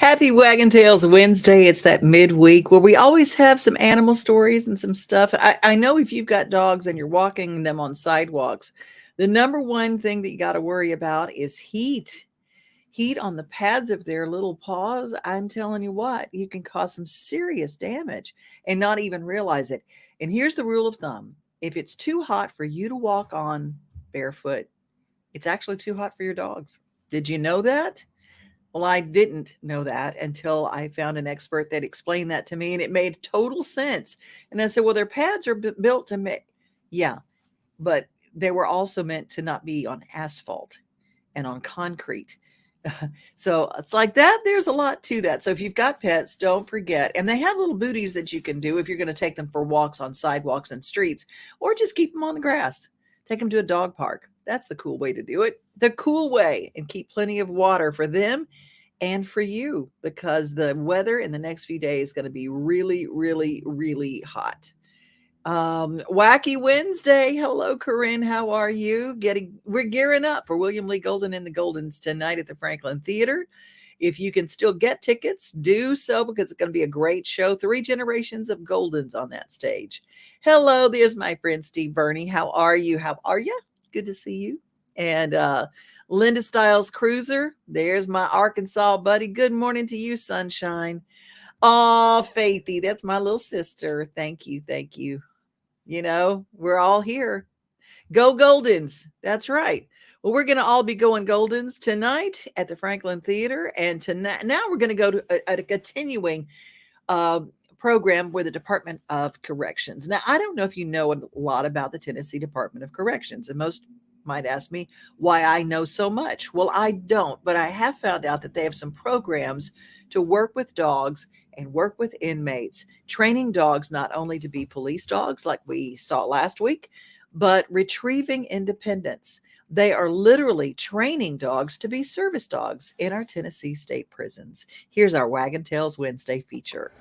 Happy Waggin Tails Wednesday. It's that midweek where we always have some animal stories and some stuff. I know if you've got dogs and you're walking them on sidewalks, the number one thing that you got to worry about is heat. Heat on the pads of their little paws. I'm telling you what, you can cause some serious damage and not even realize it. And here's the rule of thumb. If it's too hot for you to walk on barefoot, it's actually too hot for your dogs. Did you know that? Well, I didn't know that until I found an expert that explained that to me, and it made total sense. And I said, well, their pads are built to make, yeah, but they were also meant to not be on asphalt and on concrete. So it's like that. There's a lot to that. So if you've got pets, don't forget. And they have little booties that you can do if you're going to take them for walks on sidewalks and streets, or just keep them on the grass. Take them to a dog park. That's the cool way to do it. The cool way, and keep plenty of water for them and for you, because the weather in the next few days is going to be really, really, really hot. Wacky Wednesday. Hello, Corinne. How are you? We're gearing up for William Lee Golden and the Goldens tonight at the Franklin Theater. If you can still get tickets, do so, because it's going to be a great show. 3 generations of Goldens on that stage. Hello, there's my friend Steve Burney. How are you? How are you? Good to see you. And Linda Stiles Cruiser, there's my Arkansas buddy. Good morning to you, sunshine. Oh, Faithy, that's my little sister. Thank you. Thank you. You know, we're all here. Go Goldens. That's right. Well, we're going to all be going Goldens tonight at the Franklin Theater. And tonight, now we're going to go to a continuing program with the Department of Corrections. Now, I don't know if you know a lot about the Tennessee Department of Corrections, and most might ask me why I know so much. Well, I don't, but I have found out that they have some programs to work with dogs and work with inmates, training dogs not only to be police dogs like we saw last week, but retrieving independence. They are literally training dogs to be service dogs in our Tennessee state prisons. Here's our Waggin Tails Wednesday feature.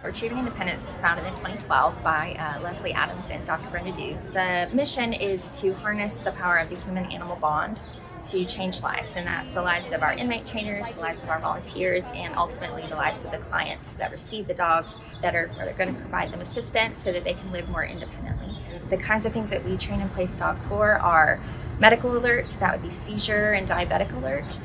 Retrieving Independence was founded in 2012 by Leslie Adams and Dr. Brenda Dew. The mission is to harness the power of the human-animal bond to change lives, and that's the lives of our inmate trainers, the lives of our volunteers, and ultimately the lives of the clients that receive the dogs that are going to provide them assistance so that they can live more independently. The kinds of things that we train and place dogs for are medical alerts, that would be seizure and diabetic alert,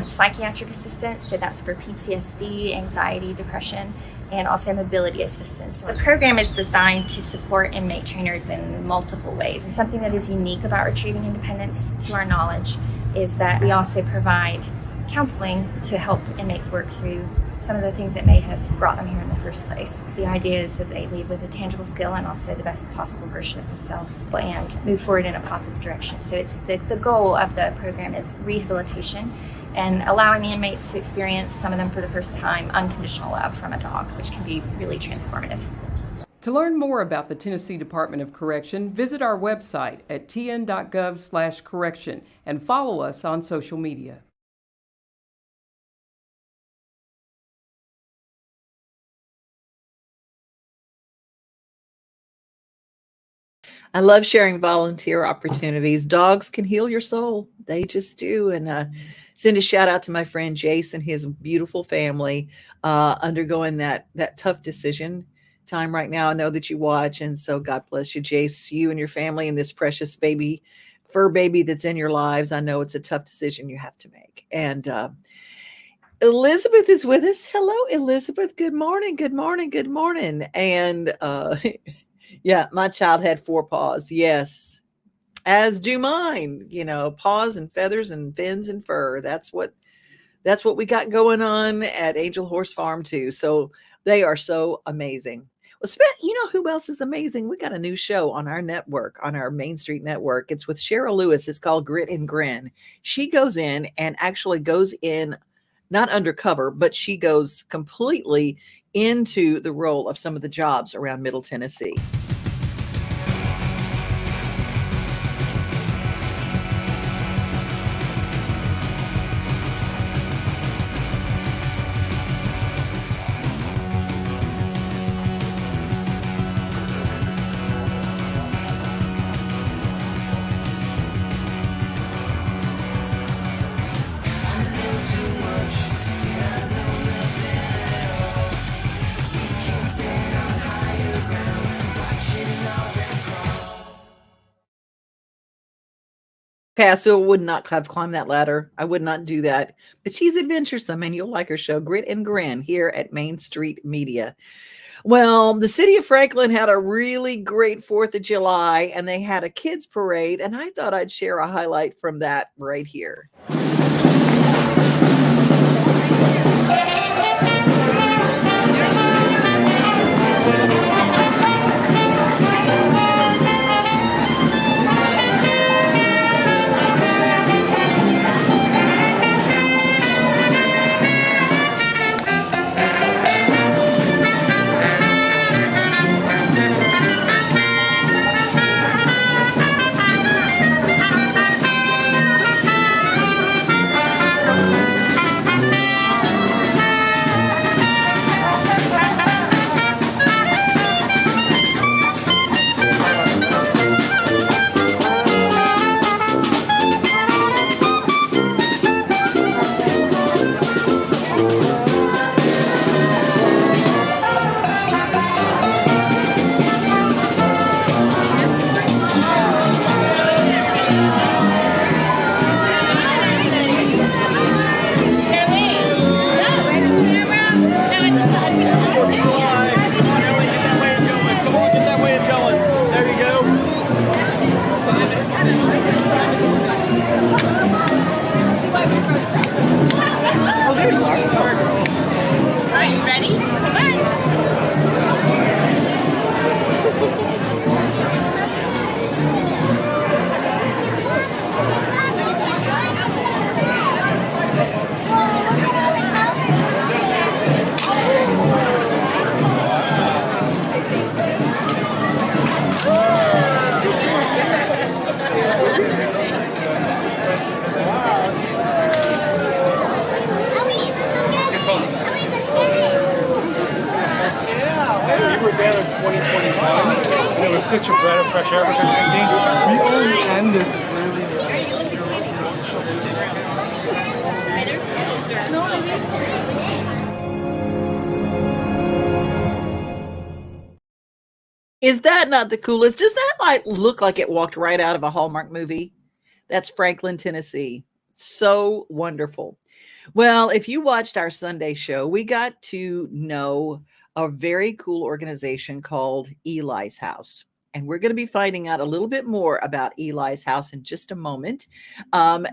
psychiatric assistance, so that's for PTSD, anxiety, depression, and also mobility assistance. The program is designed to support inmate trainers in multiple ways. And something that is unique about Retrieving Independence, to our knowledge, is that we also provide counseling to help inmates work through some of the things that may have brought them here in the first place. The idea is that they leave with a tangible skill and also the best possible version of themselves and move forward in a positive direction. So it's the goal of the program is rehabilitation and allowing the inmates to experience, some of them for the first time, unconditional love from a dog, which can be really transformative. To learn more about the Tennessee Department of Correction, visit our website at tn.gov/correction and follow us on social media. I love sharing volunteer opportunities. Dogs can heal your soul. They just do. And send a shout out to my friend Jace and his beautiful family undergoing that tough decision time right now. I know that you watch. And so God bless you, Jace, you and your family and this precious baby, fur baby that's in your lives. I know it's a tough decision you have to make. And Elizabeth is with us. Hello, Elizabeth. Good morning. Good morning. Good morning. And yeah, my child had 4 paws. Yes, as do mine. You know, paws and feathers and fins and fur. That's what we got going on at Angel Horse Farm too. So they are so amazing. Well, you know who else is amazing? We got a new show on our network, on our Main Street network. It's with Cheryl Lewis. It's called Grit and Grin. She goes in and actually goes in, not undercover, but she goes completely into the role of some of the jobs around Middle Tennessee. Paso would not have climbed that ladder. I would not do that. But she's adventuresome, and you'll like her show, Grit and Grin, here at Main Street Media. Well, the city of Franklin had a really great 4th of July, and they had a kids parade, and I thought I'd share a highlight from that right here. Such a breath of fresh air because we only ended really. Is that not the coolest? Does that like look like it walked right out of a Hallmark movie? That's Franklin, Tennessee. So wonderful. Well, if you watched our Sunday show, we got to know a very cool organization called Eli's House. And we're going to be finding out a little bit more about Eli's House in just a moment.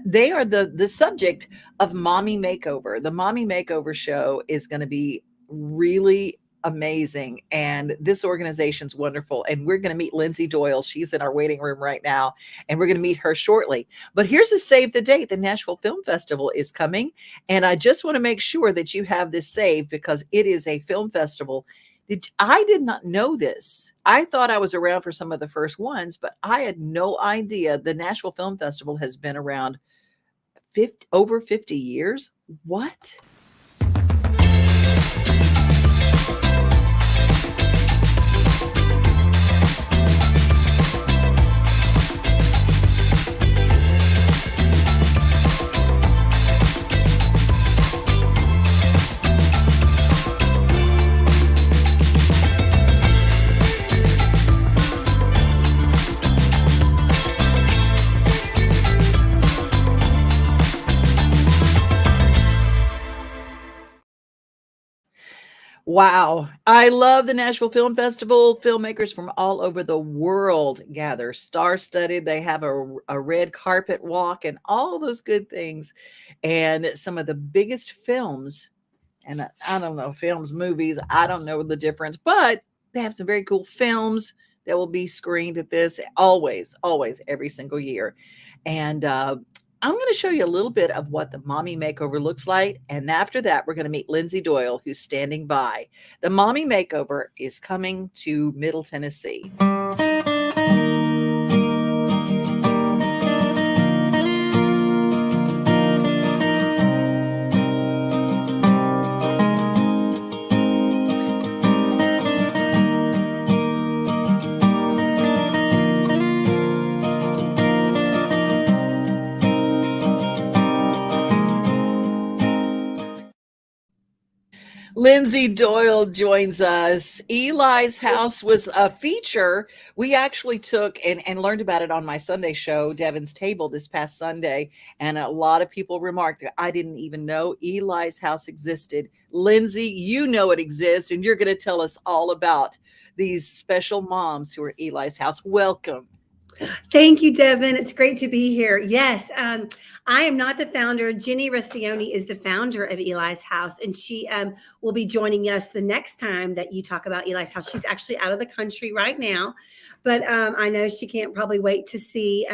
They are the subject of Mommy Makeover. The Mommy Makeover show is going to be really amazing. And this organization's wonderful. And we're going to meet Lindsay Doyle. She's in our waiting room right now. And we're going to meet her shortly. But here's a save the date. The Nashville Film Festival is coming. And I just want to make sure that you have this saved because it is a film festival. I did not know this. I thought I was around for some of the first ones, but I had no idea the Nashville Film Festival has been around over 50 years. What? Wow. I love the Nashville Film Festival. Filmmakers from all over the world gather, star-studded. They have a red carpet walk and all those good things. And some of the biggest films, and I don't know, films, movies, I don't know the difference, but they have some very cool films that will be screened at this always, every single year. And I'm going to show you a little bit of what the Mommy Makeover looks like. And after that, we're going to meet Lindsay Doyle, who's standing by. The Mommy Makeover is coming to Middle Tennessee. Lindsay Doyle joins us. Eli's House was a feature we actually took and learned about it on my Sunday show, Devin's Table, this past Sunday. And a lot of people remarked that I didn't even know Eli's House existed. Lindsay, you know it exists, and you're going to tell us all about these special moms who are Eli's House. Welcome. Thank you, Devin. It's great to be here. Yes, I am not the founder. Jenny Rustioni is the founder of Eli's House, and she will be joining us the next time that you talk about Eli's House. She's actually out of the country right now, but I know she can't probably wait to see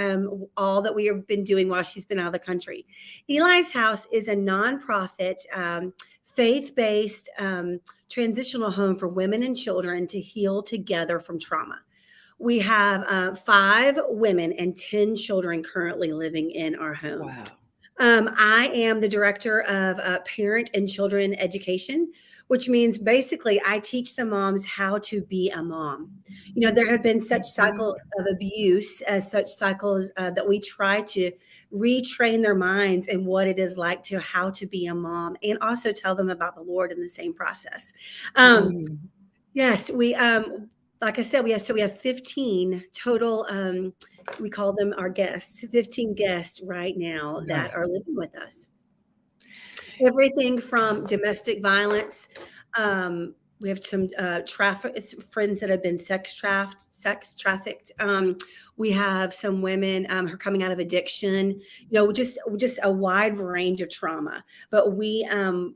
all that we have been doing while she's been out of the country. Eli's House is a nonprofit, faith-based transitional home for women and children to heal together from trauma. We have 5 women and 10 children currently living in our home. Wow. I am the director of parent and children education, which means basically I teach the moms how to be a mom. You know, there have been such cycles of abuse, such cycles that we try to retrain their minds and what it is like to how to be a mom, and also tell them about the Lord in the same process. Yes, we like I said, we have 15 total. We call them our guests, 15 guests right now that are living with us. Everything from domestic violence. We have some friends that have been sex trafficked. We have some women who are coming out of addiction. You know, just a wide range of trauma. But we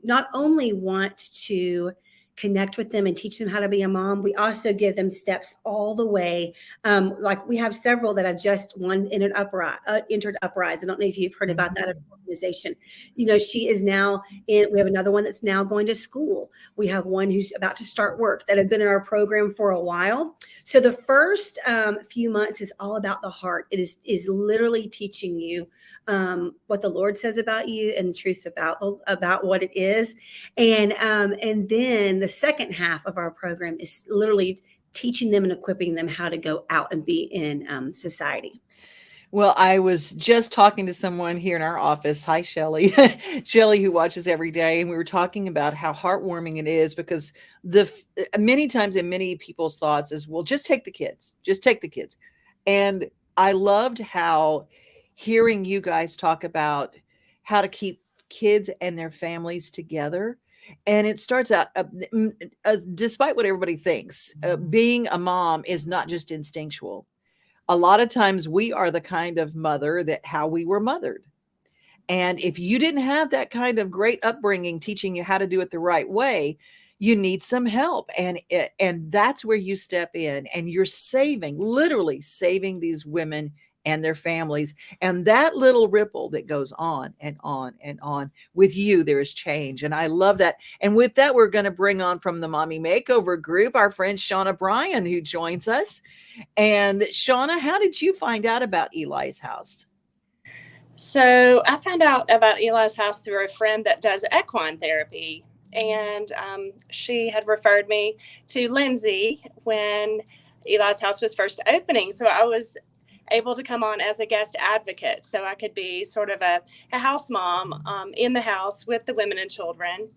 not only want to connect with them and teach them how to be a mom, we also give them steps all the way. Like we have several that have just entered Uprise. I don't know if you've heard about that organization. You know, she is now in, we have another one that's now going to school. We have one who's about to start work that have been in our program for a while. So the first few months is all about the heart. It is literally teaching you what the Lord says about you and the truths about what it is. And then the second half of our program is literally teaching them and equipping them how to go out and be in society. Well, I was just talking to someone here in our office. Hi, Shelly. Shelly, who watches every day. And we were talking about how heartwarming it is, because many times in many people's thoughts is, well, just take the kids. And I loved how hearing you guys talk about how to keep kids and their families together. And it starts out, despite what everybody thinks, being a mom is not just instinctual. A lot of times we are the kind of mother that how we were mothered. And if you didn't have that kind of great upbringing teaching you how to do it the right way, you need some help. And that's where you step in, and you're literally saving these women and their families. And that little ripple that goes on and on and on with you, there is change. And I love that. And with that, we're going to bring on from the Mommy Makeover group, our friend Shauna Bryan, who joins us. And Shauna, how did you find out about Eli's House? So I found out about Eli's House through a friend that does equine therapy. And she had referred me to Lindsay when Eli's House was first opening. So I was able to come on as a guest advocate, so I could be sort of a house mom in the house with the women and children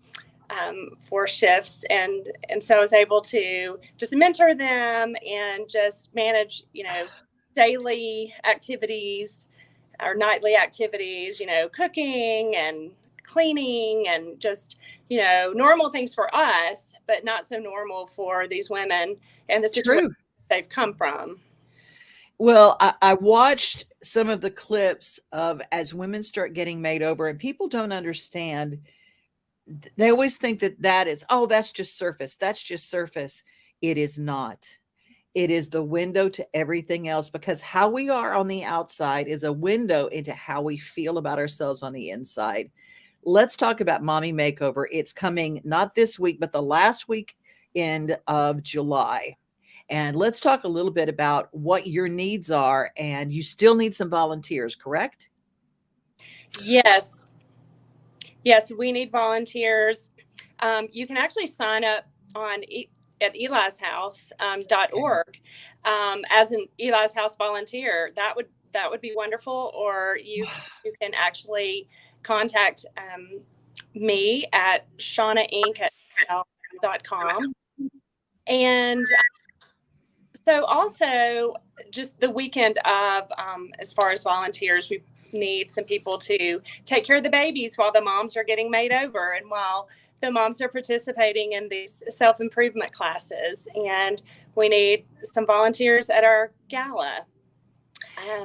for shifts, and so I was able to just mentor them and just manage, you know, daily activities or nightly activities, you know, cooking and cleaning and just, you know, normal things for us, but not so normal for these women and the situation they've come from. Well, I watched some of the clips of as women start getting made over, and people don't understand. They always think that is, oh, that's just surface. That's just surface. It is not. It is the window to everything else, because how we are on the outside is a window into how we feel about ourselves on the inside. Let's talk about Mommy Makeover. It's coming not this week, but the last weekend of July. And let's talk a little bit about what your needs are. And you still need some volunteers, correct? Yes. Yes, we need volunteers. You can actually sign up on at elishouse.org as an Eli's House volunteer. That would be wonderful. Or you can actually contact me at Shauna Inc. at gmail.com. And so also just the weekend of, as far as volunteers, we need some people to take care of the babies while the moms are getting made over and while the moms are participating in these self-improvement classes. And we need some volunteers at our gala.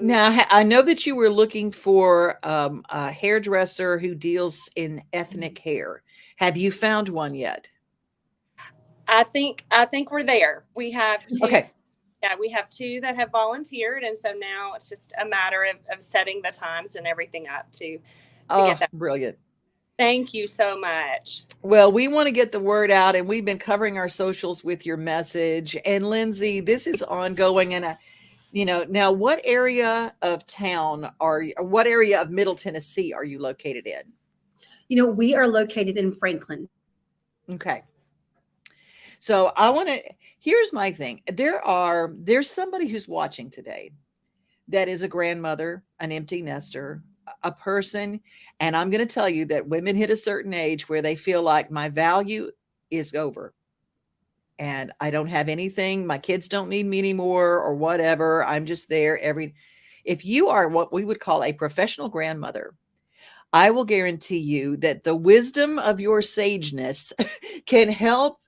Now, I know that you were looking for a hairdresser who deals in ethnic hair. Have you found one yet? I think we're there. We have two. Okay. Yeah, we have two that have volunteered, and so now it's just a matter of setting the times and everything up to get that. Brilliant. Thank you so much. Well, we want to get the word out, and we've been covering our socials with your message. And Lindsay, this is ongoing. And now what area of town what area of Middle Tennessee are you located in? We are located in Franklin. Okay. So here's my thing. There's somebody who's watching today that is a grandmother, an empty nester, a person. And I'm going to tell you that women hit a certain age where they feel like my value is over. And I don't have anything. My kids don't need me anymore or whatever. I'm just there if you are what we would call a professional grandmother, I will guarantee you that the wisdom of your sageness can help.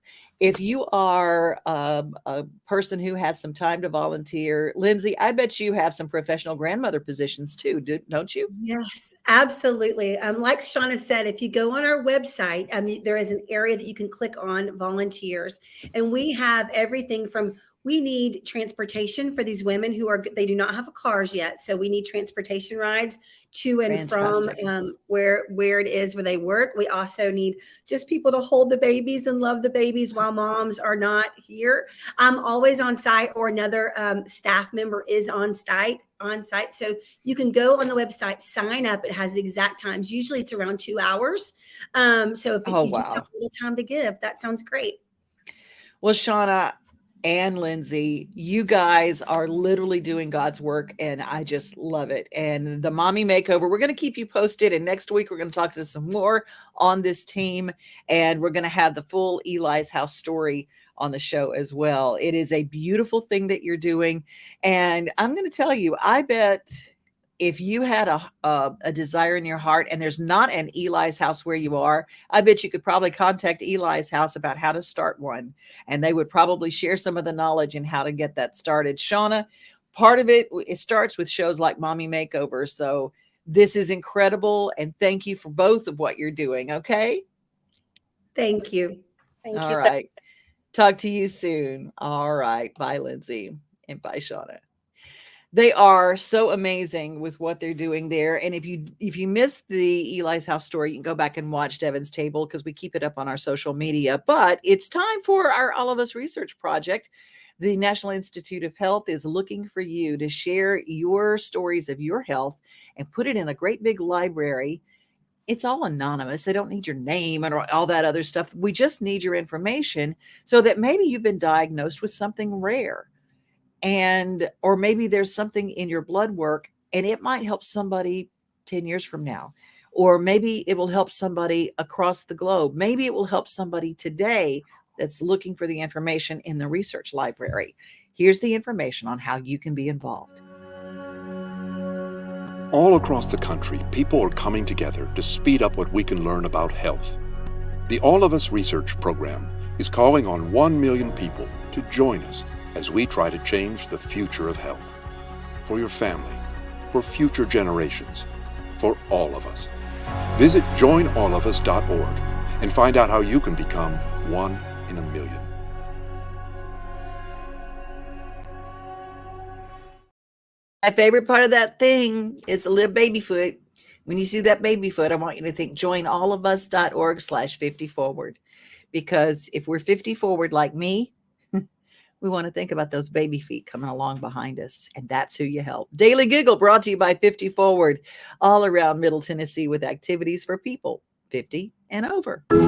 If you are a person who has some time to volunteer, Lindsay, I bet you have some professional grandmother positions too, don't you? Yes, absolutely. Like Shauna said, if you go on our website, there is an area that you can click on volunteers, and we have everything from. We need transportation for these women they do not have cars yet. So we need transportation rides to and Fantastic. from where it is where they work. We also need just people to hold the babies and love the babies while moms are not here. I'm always on site, or another staff member is on site. So you can go on the website, sign up. It has the exact times. Usually it's around 2 hours. So if you just have a little time to give, that sounds great. Well, Shauna and Lindsay, you guys are literally doing God's work, and I just love it. And the Mommy Makeover, we're going to keep you posted. And next week, we're going to talk to some more on this team, and we're going to have the full Eli's House story on the show as well. It is a beautiful thing that you're doing. And I'm going to tell you, I bet if you had a desire in your heart and there's not an Eli's House where you are, I bet you could probably contact Eli's House about how to start one. And they would probably share some of the knowledge in how to get that started. Shauna, part of it starts with shows like Mommy Makeover. So this is incredible. And thank you for both of what you're doing. Okay. Thank you. Thank All you. right. Talk to you soon. All right. Bye, Lindsay. And bye, Shauna. They are so amazing with what they're doing there. And if you missed the Eli's House story, you can go back and watch Devin's Table because we keep it up on our social media. But it's time for our All of Us research project. The National Institute of Health is looking for you to share your stories of your health and put it in a great big library. It's all anonymous. They don't need your name and all that other stuff. We just need your information so that maybe you've been diagnosed with something rare. Or maybe there's something in your blood work and it might help somebody 10 years from now, or maybe it will help somebody across the globe. Maybe it will help somebody today that's looking for the information in the research library. Here's the information on how you can be involved. All across the country, people are coming together to speed up what we can learn about health. The All of Us research program is calling on 1 million people to join us as we try to change the future of health. For your family, for future generations, for all of us. Visit joinallofus.org and find out how you can become 1 in a million. My favorite part of that thing is the little baby foot. When you see that baby foot, I want you to think joinallofus.org/50forward. Because if we're 50 forward like me, we want to think about those baby feet coming along behind us. And that's who you help. Daily Giggle brought to you by 50 Forward, all around Middle Tennessee with activities for people 50 and over. Did you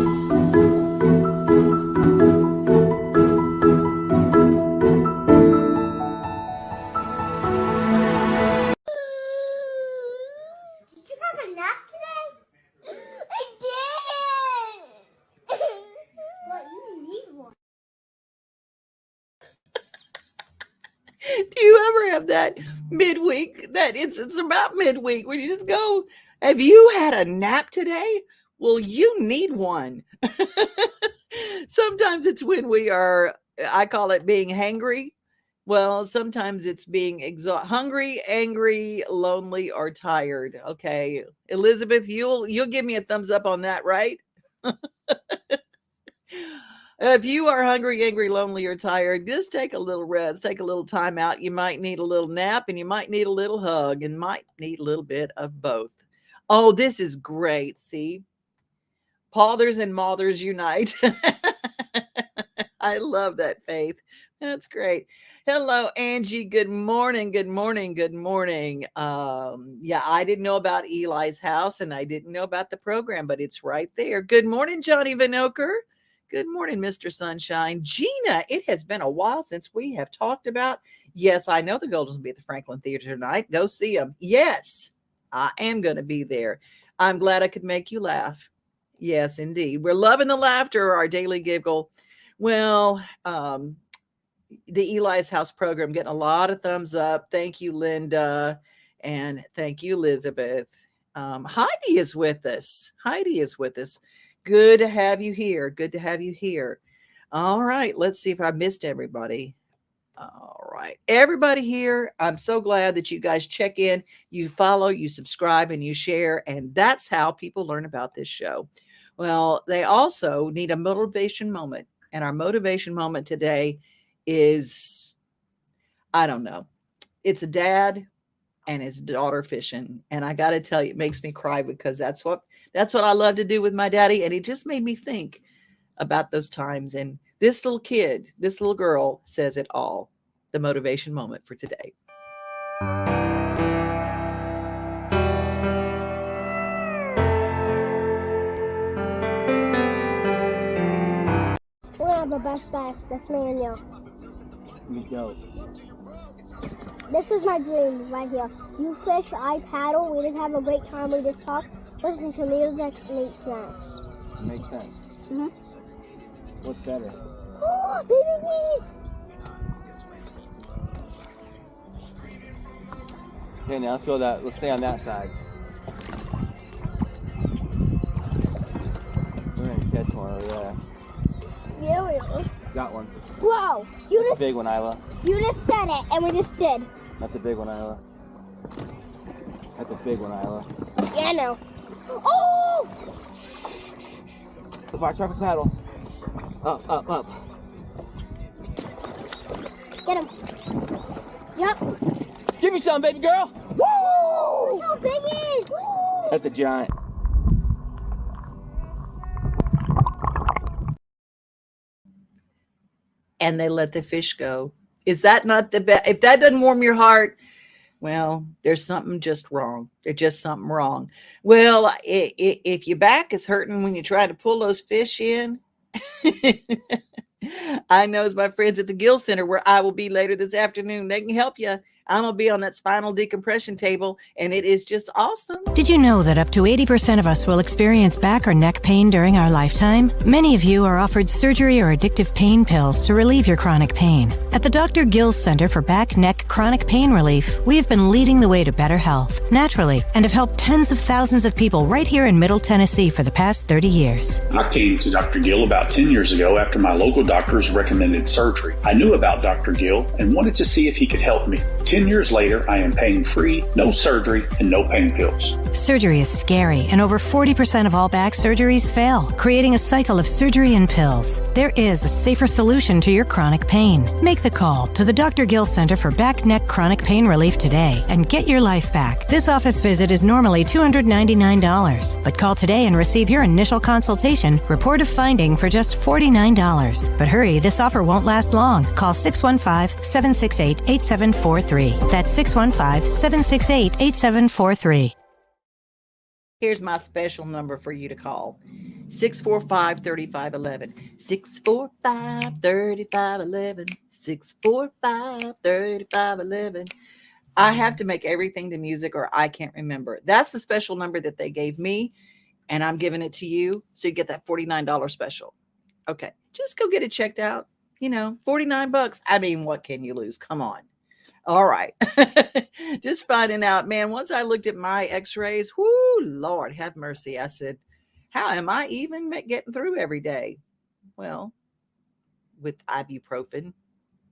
have a nap today? I did! What Do you ever have that midweek? That it's about midweek when you just go, have you had a nap today? Well, you need one. Sometimes it's when we are, I call it being hangry. Well, sometimes it's being hungry, angry, lonely, or tired. Okay, Elizabeth, you'll give me a thumbs up on that, right? If you are hungry, angry, lonely, or tired, just take a little rest, take a little time out. You might need a little nap and you might need a little hug and might need a little bit of both. Oh, this is great. See, Pathers and Mothers unite. I love that, Faith. That's great. Hello, Angie. Good morning. Good morning. Good morning. Yeah, I didn't know about Eli's house and I didn't know about the program, but it's right there. Good morning, Johnny Vinoker. Good morning, Mr. Sunshine. Gina, it has been a while since we have talked about. Yes, I know the Goldens will be at the Franklin Theater tonight. Go see them. Yes, I am going to be there. I'm glad I could make you laugh. Yes, indeed. We're loving the laughter, our daily giggle. Well, the Eli's House program getting a lot of thumbs up. Thank you, Linda. And thank you, Elizabeth. Heidi is with us. Heidi is with us. Good to have you here. Good to have you here. All right. Let's see if I missed everybody. All right. Everybody here, I'm so glad that you guys check in, you follow, you subscribe, and you share. And that's how people learn about this show. Well, they also need a motivation moment. And our motivation moment today is, I don't know, it's a dad and his daughter fishing. And I got to tell you, it makes me cry because that's what I love to do with my daddy. And it just made me think about those times. And this little kid, this little girl says it all. The motivation moment for today. We're gonna have the best life. That's me and you. We go. This is my dream right here. You fish, I paddle. We just have a great time. We just talk, listen to music, and eat snacks. Makes sense. Mhm. What's better? Oh, baby geese! Okay, now let's go that. Let's stay on that side. We're gonna catch one over there. Yeah, we are. Got one. Whoa! You That's just a big one, Isla. You just said it, and we just did. That's a big one, Isla. That's a big one, Isla. Yeah, I know. Oh! Watch out for paddle. Up, up, up. Get him. Yep. Give me some, baby girl. Woo! Look how big it is. Woo! That's a giant. And they let the fish go. Is that not the best? If that doesn't warm your heart, well, there's something just wrong. There's just something wrong. Well, if your back is hurting when you try to pull those fish in, I know as my friends at the Gill Center, where I will be later this afternoon, they can help you. I'm going to be on that spinal decompression table, and it is just awesome. Did you know that up to 80% of us will experience back or neck pain during our lifetime? Many of you are offered surgery or addictive pain pills to relieve your chronic pain. At the Dr. Gill Center for Back, Neck, Chronic Pain Relief, we have been leading the way to better health, naturally, and have helped tens of thousands of people right here in Middle Tennessee for the past 30 years. I came to Dr. Gill about 10 years ago after my local doctors recommended surgery. I knew about Dr. Gill and wanted to see if he could help me. 10 years later, I am pain-free, no surgery, and no pain pills. Surgery is scary, and over 40% of all back surgeries fail, creating a cycle of surgery and pills. There is a safer solution to your chronic pain. Make the call to the Dr. Gill Center for Back, Neck, Chronic Pain Relief today and get your life back. This office visit is normally $299, but call today and receive your initial consultation, report of finding for just $49. But hurry, this offer won't last long. Call 615-768-8743. That's 615-768-8743. Here's my special number for you to call. 645-3511. 645-3511. 645-3511. I have to make everything to music or I can't remember. That's the special number that they gave me, and I'm giving it to you so you get that $49 special. Okay, just go get it checked out. You know, $49. I mean, what can you lose? Come on. All right. Just finding out, man, once I looked at my x-rays, whoo, Lord have mercy. I said, how am I even getting through every day? Well, with ibuprofen.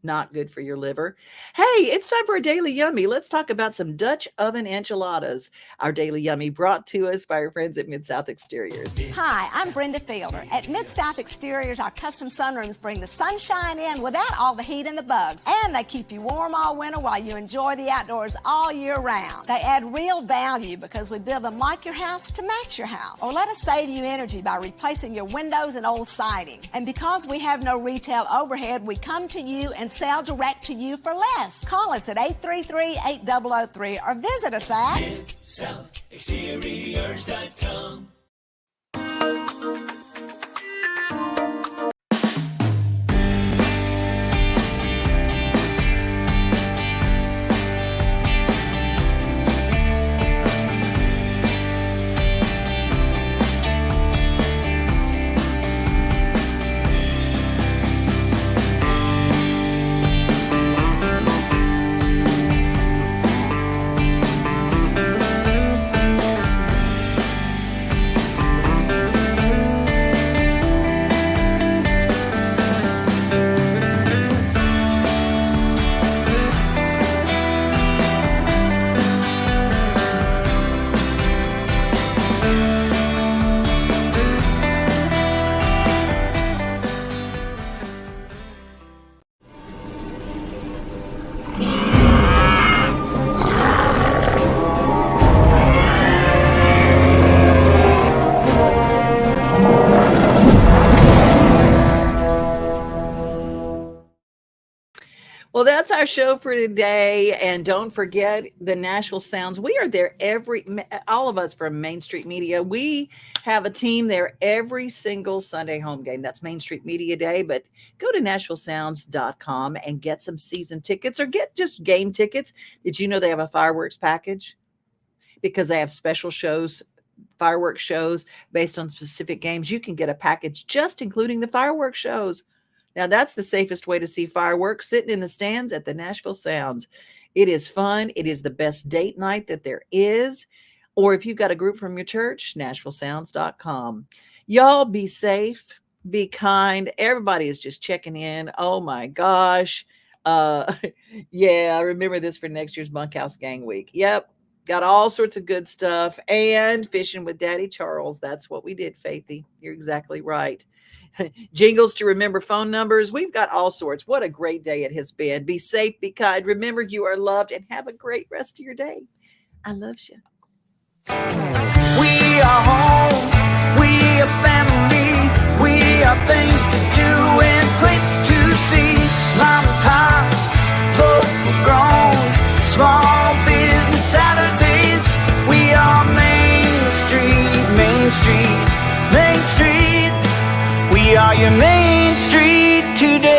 Not good for your liver. Hey, it's time for a Daily Yummy. Let's talk about some Dutch oven enchiladas. Our Daily Yummy brought to us by our friends at Mid-South Exteriors. Hi, I'm Brenda Fielder. At Mid-South Exteriors, our custom sunrooms bring the sunshine in without all the heat and the bugs. And they keep you warm all winter while you enjoy the outdoors all year round. They add real value because we build them like your house to match your house. Or let us save you energy by replacing your windows and old siding. And because we have no retail overhead, we come to you and sell direct to you for less. Call us at 833-8003 or visit us at MidSouthExteriors.com. Well, that's our show for today. And don't forget the Nashville Sounds. We are there all of us from Main Street Media. We have a team there every single Sunday home game. That's Main Street Media Day. But go to NashvilleSounds.com and get some season tickets or get just game tickets. Did you know they have a fireworks package? Because they have special shows, fireworks shows based on specific games. You can get a package just including the fireworks shows. Now, that's the safest way to see fireworks, sitting in the stands at the Nashville Sounds. It is fun. It is the best date night that there is. Or if you've got a group from your church, NashvilleSounds.com. Y'all be safe, be kind. Everybody is just checking in. Oh, my gosh. Yeah, remember this for next year's Bunkhouse Gang Week. Yep. Got all sorts of good stuff. And fishing with Daddy Charles. That's what we did, Faithy. You're exactly right. Jingles to remember phone numbers. We've got all sorts. What a great day it has been. Be safe, be kind. Remember you are loved and have a great rest of your day. I love you. We are home. We are family. We are things to do and places to see. Mom and pops, local grown, small business Saturdays. We are Main Street, Main Street, Main Street. We are your Main Street today.